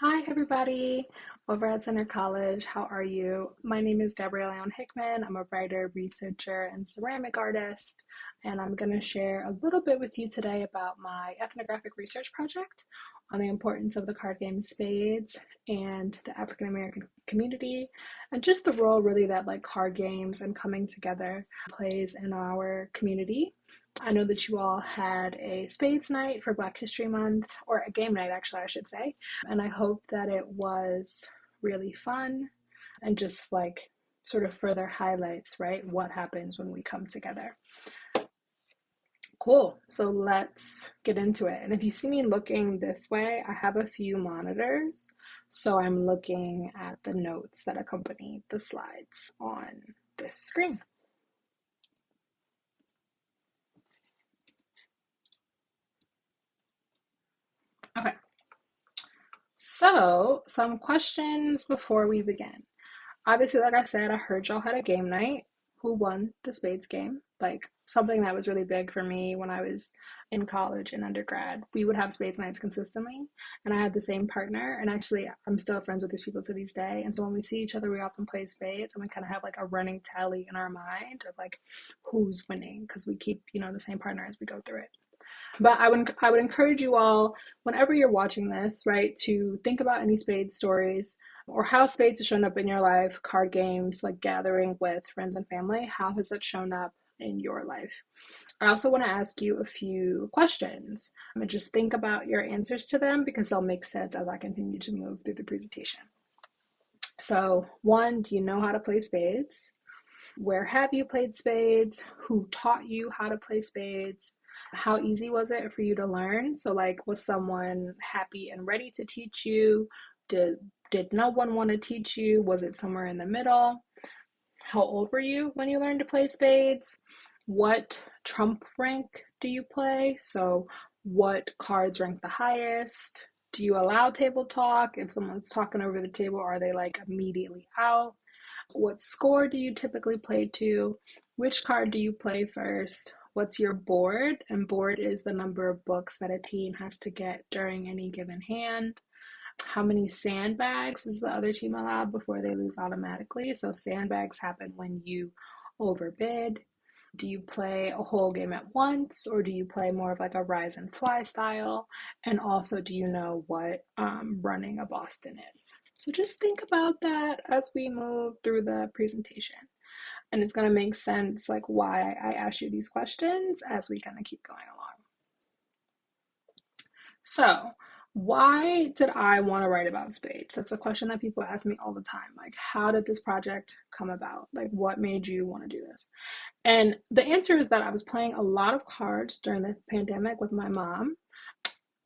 Hi, everybody, over at Center College. How are you? My name is Gabrielle Leon Hickman. I'm a writer, researcher, and ceramic artist, and I'm going to share a little bit with you today about my ethnographic research project on the importance of the card game spades and the African American community, and just the role really that like card games and coming together plays in our community. I know that you all had a spades night for Black History Month, or a game night, actually, I should say. And I hope that it was really fun and just like sort of further highlights, right, what happens when we come together. Cool. So let's get into it. And if you see me looking this way, I have a few monitors. So I'm looking at the notes that accompany the slides on this screen. Okay. So, some questions before we begin. Obviously, like I said, I heard y'all had a game night. Who won the spades game? Like something that was really big for me when I was in college and undergrad. We would have spades nights consistently, and I had the same partner. And actually, I'm still friends with these people to this day. And so when we see each other, we often play spades, and we kind of have like a running tally in our mind of like who's winning because we keep, the same partner as we go through it. But I would encourage you all, whenever you're watching this, right, to think about any spades stories or how spades has shown up in your life, card games, like gathering with friends and family. How has that shown up in your life? I also want to ask you a few questions and just think about your answers to them because they'll make sense as I continue to move through the presentation. So, one, do you know how to play spades? Where have you played spades? Who taught you how to play spades? How easy was it for you to learn? So, like, was someone happy and ready to teach you? Did no one want to teach you? Was it somewhere in the middle? How old were you when you learned to play spades? What trump rank do you play? So, what cards rank the highest? Do you allow table talk? If someone's talking over the table, are they like immediately out? What score do you typically play to? Which card do you play first? What's your board? And board is the number of books that a team has to get during any given hand. How many sandbags is the other team allowed before they lose automatically? So sandbags happen when you overbid. Do you play a whole game at once, or do you play more of like a rise and fly style? And also, do you know what running a Boston is? So just think about that as we move through the presentation. And it's going to make sense like why I asked you these questions as we kind of keep going along. So, why did I want to write about spades? That's a question that people ask me all the time. Like, how did this project come about? Like, what made you want to do this? And the answer is that I was playing a lot of cards during the pandemic with my mom.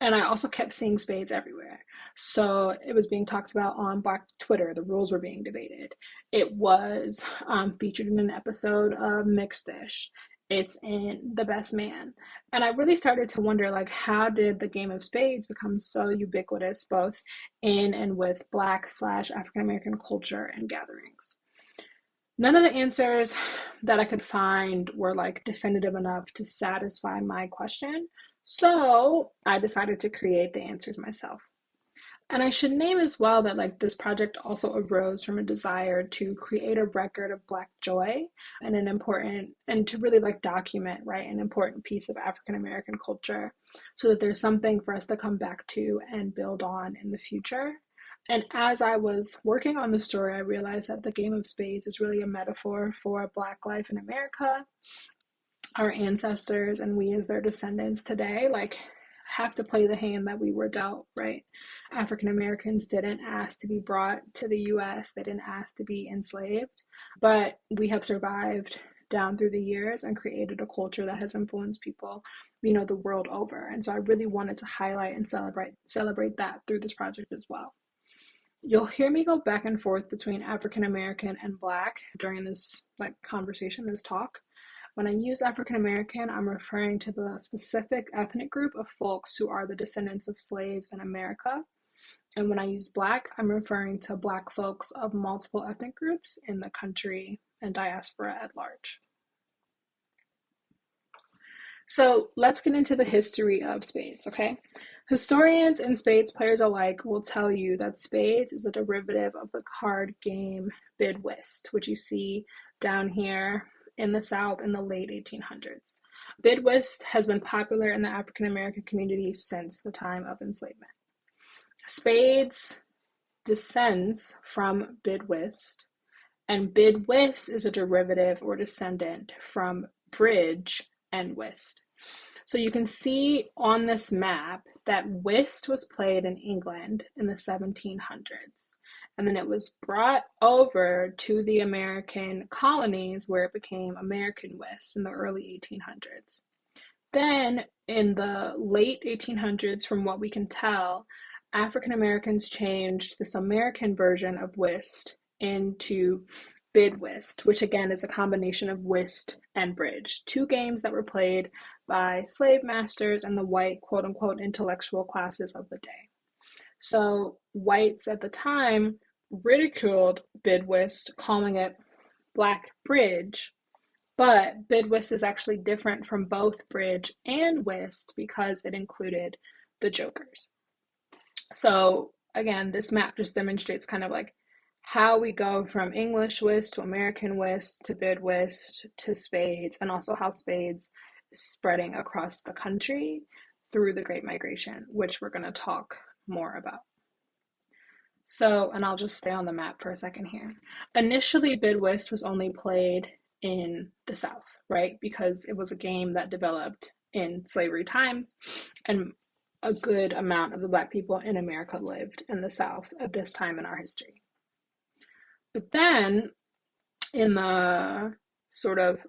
And I also kept seeing spades everywhere. So it was being talked about on Black Twitter. The rules were being debated. It was featured in an episode of Mixed Dish. It's in The Best Man. And I really started to wonder, like, how did the game of spades become so ubiquitous, both in and with Black slash African American culture and gatherings? None of the answers that I could find were like definitive enough to satisfy my question. So I decided to create the answers myself. And I should name as well that like this project also arose from a desire to create a record of Black joy and an important and to really like document, right, an important piece of African American culture so that there's something for us to come back to and build on in the future. And as I was working on the story, I realized that the game of spades is really a metaphor for Black life in America. Our ancestors and we as their descendants today, like, have to play the hand that we were dealt, right? African Americans didn't ask to be brought to the US, they didn't ask to be enslaved, but we have survived down through the years and created a culture that has influenced people, the world over. And so I really wanted to highlight and celebrate that through this project as well. You'll hear me go back and forth between African American and Black during this like conversation, this talk. When I use African American, I'm referring to the specific ethnic group of folks who are the descendants of slaves in America. And when I use Black, I'm referring to Black folks of multiple ethnic groups in the country and diaspora at large. So let's get into the history of spades, okay? Historians and spades players alike will tell you that spades is a derivative of the card game bid whist, which you see down here in the South in the late 1800s. Bid whist has been popular in the African American community since the time of enslavement. Spades descends from bid whist, and bid whist is a derivative or descendant from bridge and whist. So you can see on this map that whist was played in England in the 1700s. And then it was brought over to the American colonies where it became American whist in the early 1800s. Then in the late 1800s, from what we can tell, African Americans changed this American version of whist into bid whist, which again is a combination of whist and bridge, two games that were played by slave masters and the white quote unquote intellectual classes of the day. So whites at the time ridiculed bid whist, calling it black bridge, but bid whist is actually different from both bridge and whist because it included the jokers. So again, this map just demonstrates kind of like how we go from English whist to American whist to bid whist to spades, and also how spades is spreading across the country through the Great Migration, which we're going to talk more about. So, and I'll just stay on the map for a second here. Initially, bid whist was only played in the South, right? Because it was a game that developed in slavery times, and a good amount of the Black people in America lived in the South at this time in our history. But then in the sort of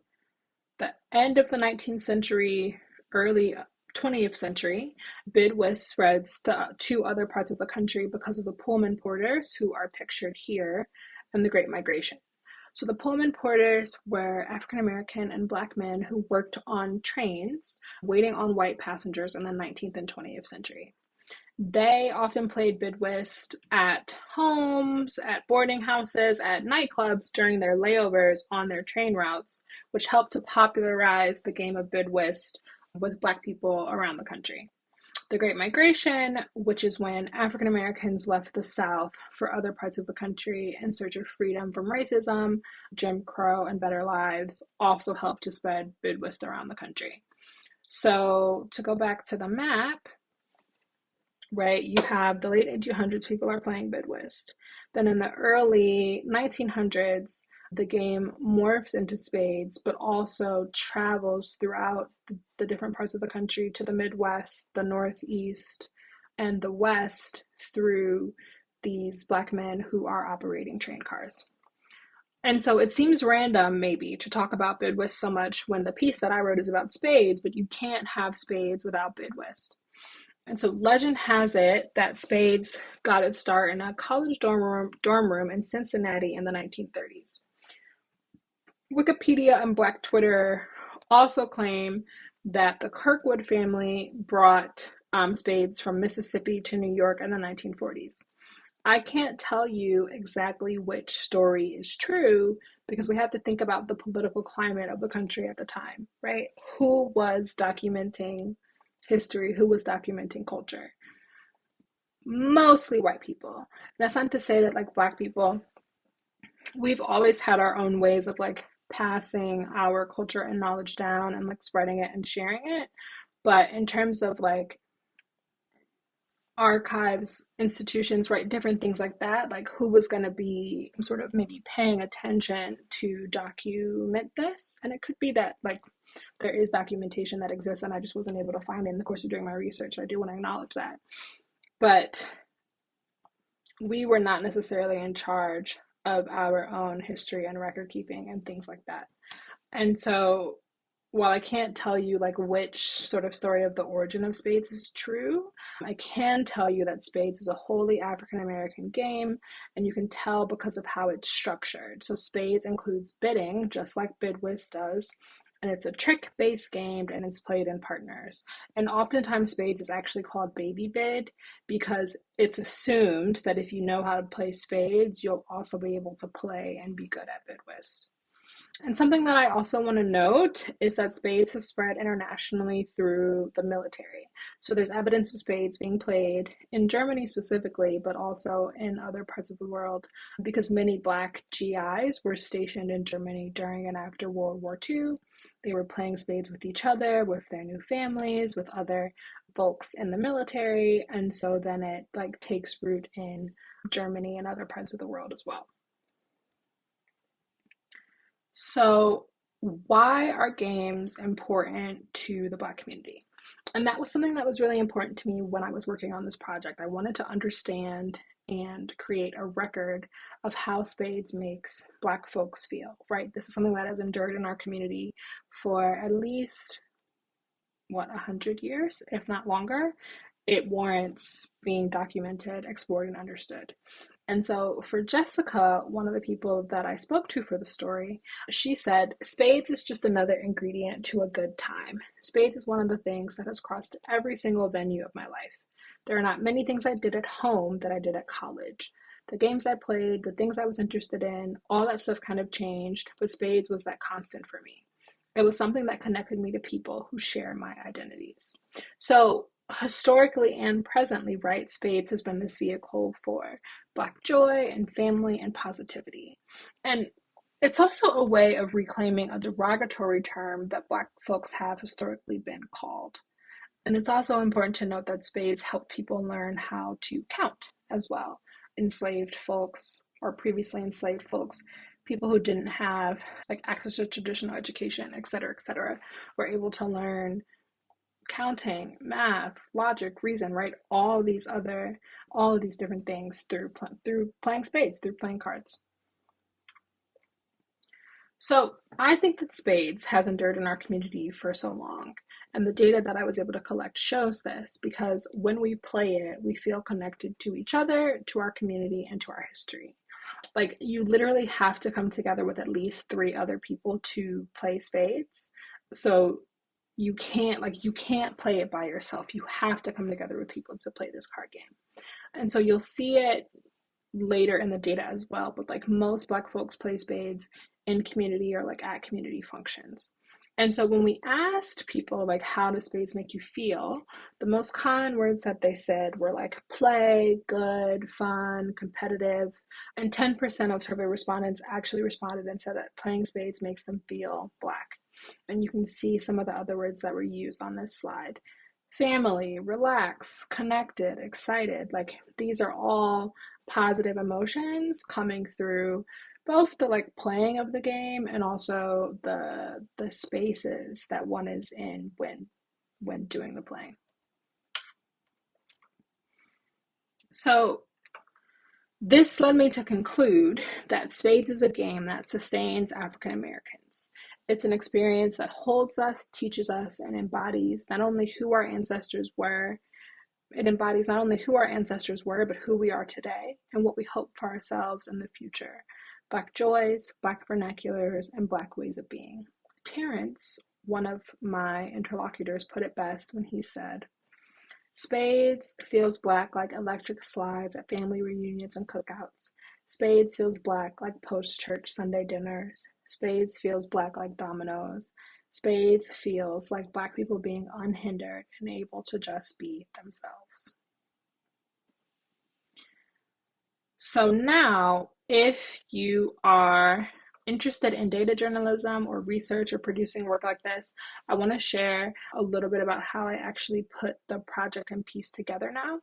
the end of the 19th century, early 20th century, bid whist spreads to other parts of the country because of the Pullman porters, who are pictured here, and the Great Migration. So the Pullman porters were African American and Black men who worked on trains waiting on white passengers in the 19th and 20th century. They often played bid whist at homes, at boarding houses, at nightclubs during their layovers on their train routes, which helped to popularize the game of bid whist with Black people around the country. The Great Migration, which is when African Americans left the South for other parts of the country in search of freedom from racism, Jim Crow, and better lives, also helped to spread bid whist around the country. So to go back to the map, right, you have the late 1800s, people are playing bid whist. Then in the early 1900s, the game morphs into spades, but also travels throughout the different parts of the country to the Midwest, the Northeast, and the West through these Black men who are operating train cars. And so it seems random, maybe, to talk about bid whist so much when the piece that I wrote is about spades, but you can't have spades without bid whist. And so legend has it that spades got its start in a college dorm room in Cincinnati in the 1930s. Wikipedia and Black Twitter also claim that the Kirkwood family brought spades from Mississippi to New York in the 1940s. I can't tell you exactly which story is true because we have to think about the political climate of the country at the time, right? Who was documenting history, who was documenting culture? Mostly white people. That's not to say that like Black people, we've always had our own ways of like passing our culture and knowledge down and like spreading it and sharing it. But in terms of like archives, institutions, right, different things like that, like who was going to be sort of maybe paying attention to document this? And it could be that like there is documentation that exists and I just wasn't able to find it in the course of doing my research. I do want to acknowledge that. But we were not necessarily in charge of our own history and record keeping and things like that. And so while I can't tell you like which sort of story of the origin of spades is true, I can tell you that spades is a wholly African American game, and you can tell because of how it's structured. So spades includes bidding, just like bid whist does, and it's a trick-based game and it's played in partners. And oftentimes spades is actually called baby bid because it's assumed that if you know how to play spades, you'll also be able to play and be good at bid whist. And something that I also want to note is that spades has spread internationally through the military. So there's evidence of spades being played in Germany specifically, but also in other parts of the world because many Black GIs were stationed in Germany during and after World War II. They were playing spades with each other, with their new families, with other folks in the military, and so then it like takes root in Germany and other parts of the world as well. So, why are games important to the Black community? And that was something that was really important to me when I was working on this project. I wanted to understand and create a record of how spades makes Black folks feel, right? This is something that has endured in our community for at least, what, 100 years, if not longer. It warrants being documented, explored, and understood. And so for Jessica, one of the people that I spoke to for the story, she said, spades is just another ingredient to a good time. Spades is one of the things that has crossed every single venue of my life. There are not many things I did at home that I did at college. The games I played, the things I was interested in, all that stuff kind of changed, but spades was that constant for me. It was something that connected me to people who share my identities. So historically and presently, right, spades has been this vehicle for Black joy and family and positivity. And it's also a way of reclaiming a derogatory term that Black folks have historically been called. And it's also important to note that spades help people learn how to count as well. Enslaved folks or previously enslaved folks, people who didn't have like access to traditional education, et cetera, were able to learn counting, math, logic, reason, right? All of these different things through playing spades, through playing cards. So I think that spades has endured in our community for so long. And the data that I was able to collect shows this because when we play it, we feel connected to each other, to our community, and to our history. Like you literally have to come together with at least three other people to play spades. So you can't play it by yourself. You have to come together with people to play this card game. And so you'll see it later in the data as well, but like most Black folks play spades in community or like at community functions. And so when we asked people like how do spades make you feel, the most common words that they said were like play, good, fun, competitive. And 10% of survey respondents actually responded and said that playing spades makes them feel Black. And you can see some of the other words that were used on this slide. Family, relax, connected, excited. Like these are all positive emotions coming through both the like playing of the game and also the spaces that one is in when doing the playing. So this led me to conclude that spades is a game that sustains African Americans. It's an experience that holds us, teaches us, and embodies not only who our ancestors were, it embodies not only who our ancestors were, but who we are today and what we hope for ourselves in the future. Black joys, Black vernaculars, and Black ways of being. Terrence, one of my interlocutors, put it best when he said, spades feels Black like electric slides at family reunions and cookouts. Spades feels Black like post-church Sunday dinners. Spades feels Black like dominoes. Spades feels like Black people being unhindered and able to just be themselves. So now, if you are interested in data journalism or research or producing work like this, I want to share a little bit about how I actually put the project and piece together now.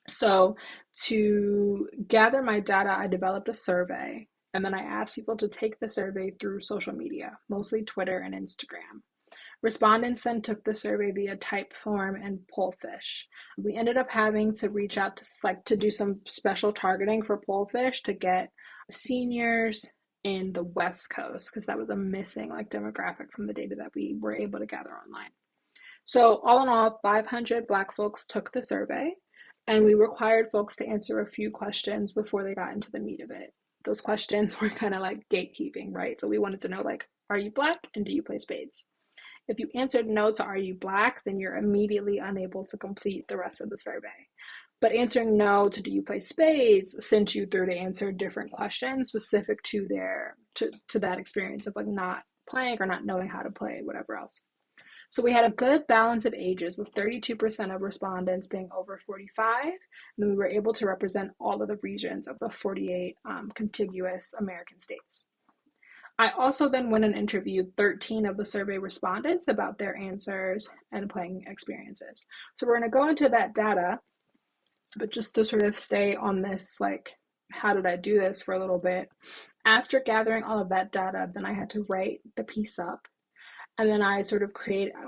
So to gather my data, I developed a survey and then I asked people to take the survey through social media, mostly Twitter and Instagram. Respondents then took the survey via Typeform and Pollfish. We ended up having to reach out to do some special targeting for Pollfish to get seniors in the West Coast because that was a missing like demographic from the data that we were able to gather online. So all in all, 500 Black folks took the survey, and we required folks to answer a few questions before they got into the meat of it. Those questions were kind of like gatekeeping, right? So we wanted to know like, are you Black and do you play spades? If you answered no to are you Black, then you're immediately unable to complete the rest of the survey. But answering no to do you play spades sent you through to answer different questions specific to to that experience of like not playing or not knowing how to play, whatever else. So we had a good balance of ages, with 32% of respondents being over 45, and then we were able to represent all of the regions of the 48 contiguous American states. I also then went and interviewed 13 of the survey respondents about their answers and playing experiences. So we're going to go into that data, but just to sort of stay on this, like, how did I do this for a little bit? After gathering all of that data, then I had to write the piece up. And then I sort of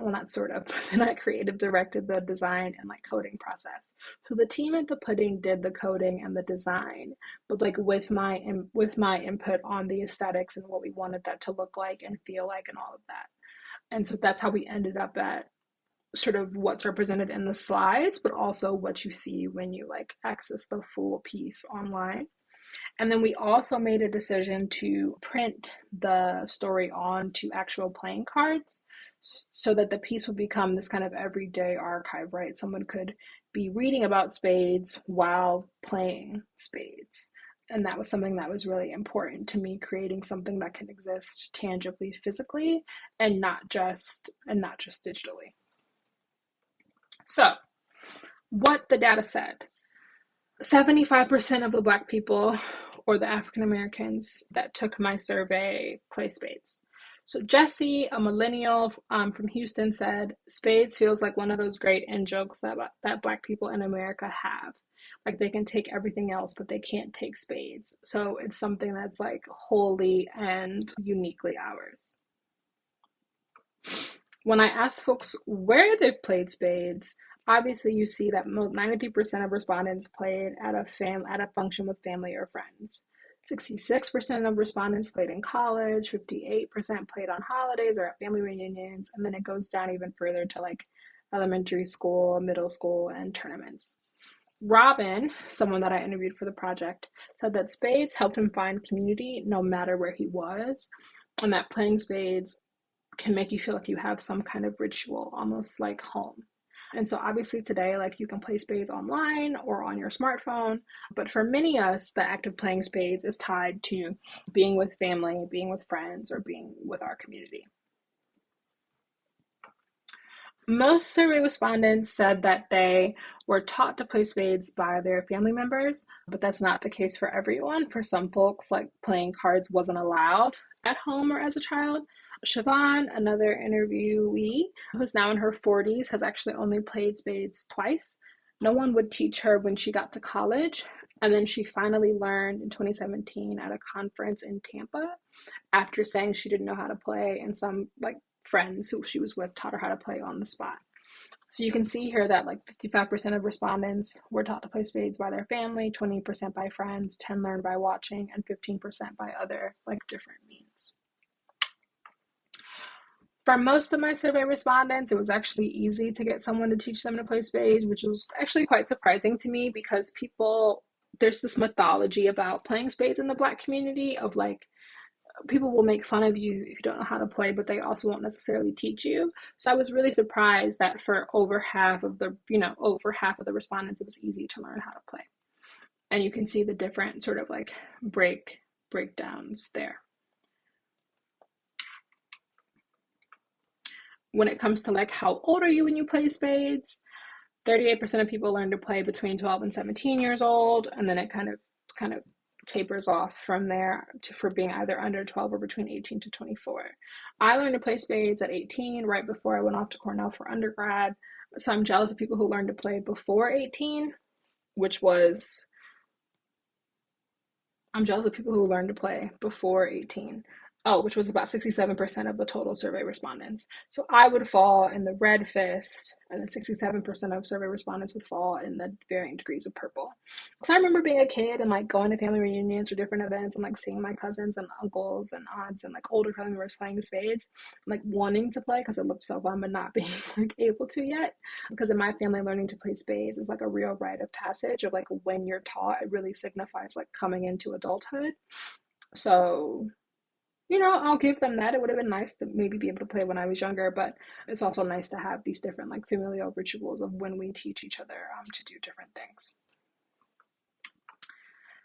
well, not sort of, but then I creative directed the design and like coding process. So the team at the Pudding did the coding and the design, but like with my input on the aesthetics and what we wanted that to look like and feel like and all of that. And so that's how we ended up at sort of what's represented in the slides, but also what you see when you like access the full piece online. And then we also made a decision to print the story onto actual playing cards so that the piece would become this kind of everyday archive, right? Someone could be reading about spades while playing spades. And that was something that was really important to me, creating something that can exist tangibly, physically, and not just digitally. So, what the data said. 75% of the Black people or the African Americans that took my survey play spades. So Jesse, a millennial from Houston, said, spades feels like one of those great in jokes that Black people in America have. Like they can take everything else, but they can't take spades. So it's something that's like wholly and uniquely ours. When I asked folks where they've played spades, obviously you see that 93% of respondents played at a function with family or friends. 66% of respondents played in college, 58% played on holidays or at family reunions, and then it goes down even further to like elementary school, middle school, and tournaments. Robin, someone that I interviewed for the project, said that spades helped him find community no matter where he was, and that playing spades can make you feel like you have some kind of ritual, almost like home. And so obviously today, like you can play spades online or on your smartphone, but for many of us, the act of playing spades is tied to being with family, being with friends, or being with our community. Most survey respondents said that they were taught to play spades by their family members, but that's not the case for everyone. For some folks, like playing cards wasn't allowed at home or as a child. Siobhan, another interviewee who's now in her 40s, has actually only played spades twice. No one would teach her when she got to college, and then she finally learned in 2017 at a conference in Tampa after saying she didn't know how to play, and some like friends who she was with taught her how to play on the spot. So you can see here that like 55% of respondents were taught to play spades by their family, 20% by friends, 10% learned by watching, and 15% by other like different means. For most of my survey respondents, it was actually easy to get someone to teach them to play spades, which was actually quite surprising to me because there's this mythology about playing spades in the Black community of like, people will make fun of you if you don't know how to play, but they also won't necessarily teach you. So I was really surprised that for over half of the respondents, it was easy to learn how to play. And you can see the different sort of like breakdowns there. When it comes to like how old are you when you play spades, 38% of people learn to play between 12 and 17 years old, and then it kind of tapers off from there for being either under 12 or between 18 to 24. I learned to play spades at 18, right before I went off to Cornell for undergrad. So I'm jealous of people who learned to play before 18, I'm jealous of people who learned to play before 18. Oh, which was about 67% of the total survey respondents. So I would fall in the red fist, and then 67% of survey respondents would fall in the varying degrees of purple. Because I remember being a kid and like going to family reunions or different events and like seeing my cousins and uncles and aunts and like older family members playing spades, like wanting to play because it looked so fun, but not being like able to yet. Because in my family, learning to play spades is like a real rite of passage of like when you're taught, it really signifies like coming into adulthood. So I'll give them that. It would have been nice to maybe be able to play when I was younger, but it's also nice to have these different like familial rituals of when we teach each other to do different things.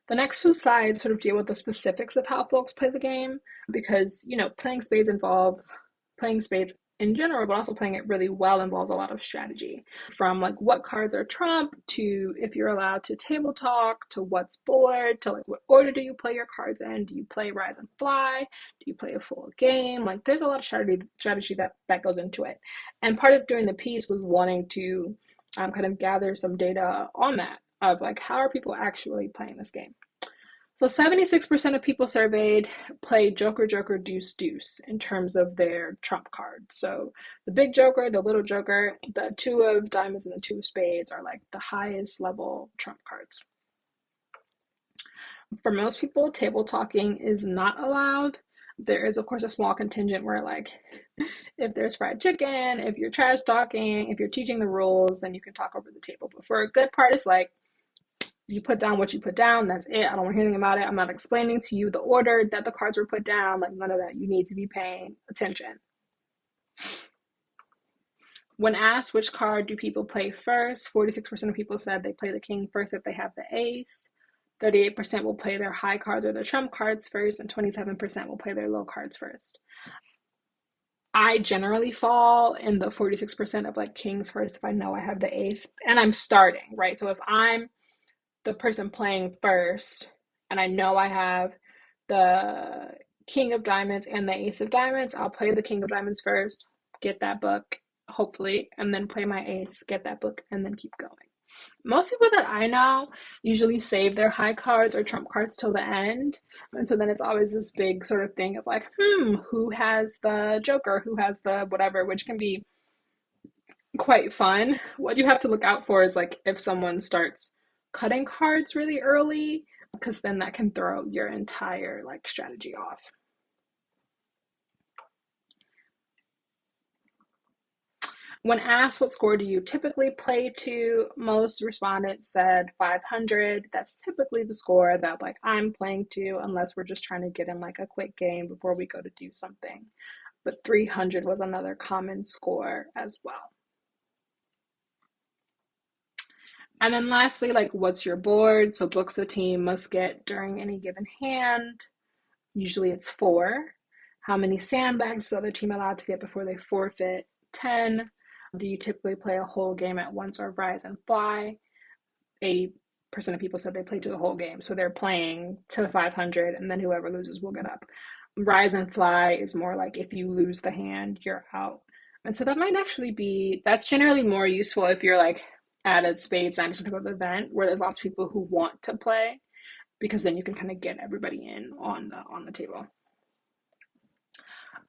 The next few slides sort of deal with the specifics of how folks play the game because, playing spades involves playing spades in general, but also playing it really well involves a lot of strategy. From like what cards are trump to if you're allowed to table talk to what's board to like what order do you play your cards in? Do you play rise and fly? Do you play a full game? Like there's a lot of strategy that goes into it. And part of doing the piece was wanting to kind of gather some data on that of like how are people actually playing this game. So 76% of people surveyed play Joker, Joker, Deuce, Deuce in terms of their trump card. So the big Joker, the little Joker, the two of diamonds, and the two of spades are like the highest level trump cards. For most people, table talking is not allowed. There is, of course, a small contingent where, like, if there's fried chicken, if you're trash talking, if you're teaching the rules, then you can talk over the table. But for a good part, it's like, you put down what you put down, that's it. I don't want to hear anything about it. I'm not explaining to you the order that the cards were put down, like none of that. You need to be paying attention. When asked which card do people play first, 46% of people said they play the king first if they have the ace. 38% will play their high cards or their trump cards first, and 27% will play their low cards first. I generally fall in the 46% of like kings first if I know I have the ace and I'm starting, right? So if I'm the person playing first and I know I have the king of diamonds and the ace of diamonds, I'll play the king of diamonds first, get that book, hopefully, and then play my ace, get that book, and then keep going. Most people that I know usually save their high cards or trump cards till the end. And so then it's always this big sort of thing of like, who has the joker? Who has the whatever, which can be quite fun. What you have to look out for is like if someone starts cutting cards really early, because then that can throw your entire like strategy off. When asked what score do you typically play to, most respondents said 500. That's typically the score that like I'm playing to, unless we're just trying to get in like a quick game before we go to do something. But 300 was another common score as well. And then lastly, like what's your board? So books the team must get during any given hand. Usually it's 4. How many sandbags is the other team allowed to get before they forfeit? 10. Do you typically play a whole game at once or rise and fly? 80% of people said they play to the whole game. So they're playing to 500 and then whoever loses will get up. Rise and fly is more like if you lose the hand, you're out. And so that might actually be, that's generally more useful if you're like at a spades night type of event where there's lots of people who want to play, because then you can kind of get everybody in on the table.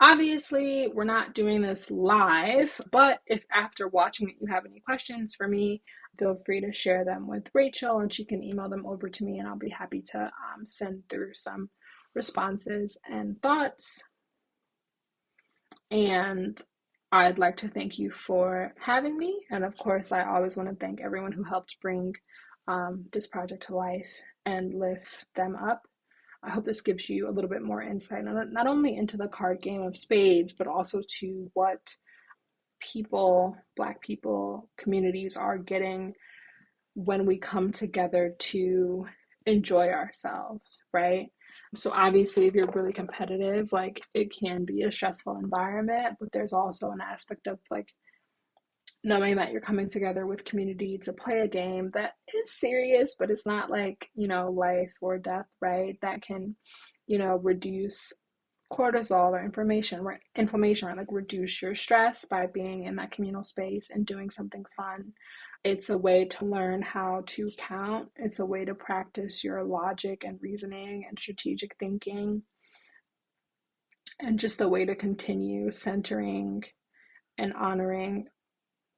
Obviously, we're not doing this live, but if after watching it you have any questions for me, feel free to share them with Rachel and she can email them over to me and I'll be happy to send through some responses and thoughts. And I'd like to thank you for having me. And of course, I always want to thank everyone who helped bring this project to life and lift them up. I hope this gives you a little bit more insight, not only into the card game of spades, but also to what people, Black people, communities are getting when we come together to enjoy ourselves, right? So obviously, if you're really competitive, like it can be a stressful environment, but there's also an aspect of like knowing that you're coming together with community to play a game that is serious, but it's not like, life or death, right? That can, reduce cortisol or inflammation, right? Like reduce your stress by being in that communal space and doing something fun. It's a way to learn how to count. It's a way to practice your logic and reasoning and strategic thinking. And just a way to continue centering and honoring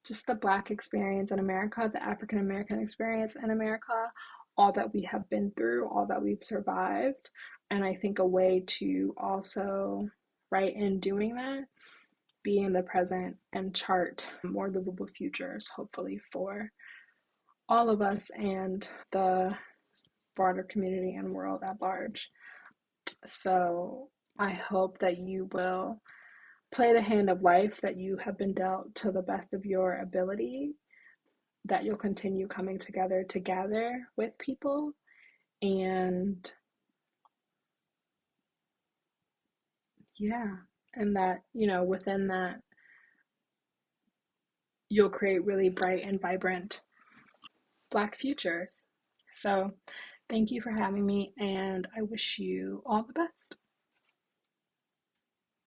just the Black experience in America, the African American experience in America, all that we have been through, all that we've survived. And I think a way to also, right, in doing that, be in the present and chart more livable futures, hopefully, for all of us and the broader community and world at large. So I hope that you will play the hand of life that you have been dealt to the best of your ability, that you'll continue coming together to gather with people, And yeah, and that, within that, you'll create really bright and vibrant Black futures. So, thank you for having me, and I wish you all the best.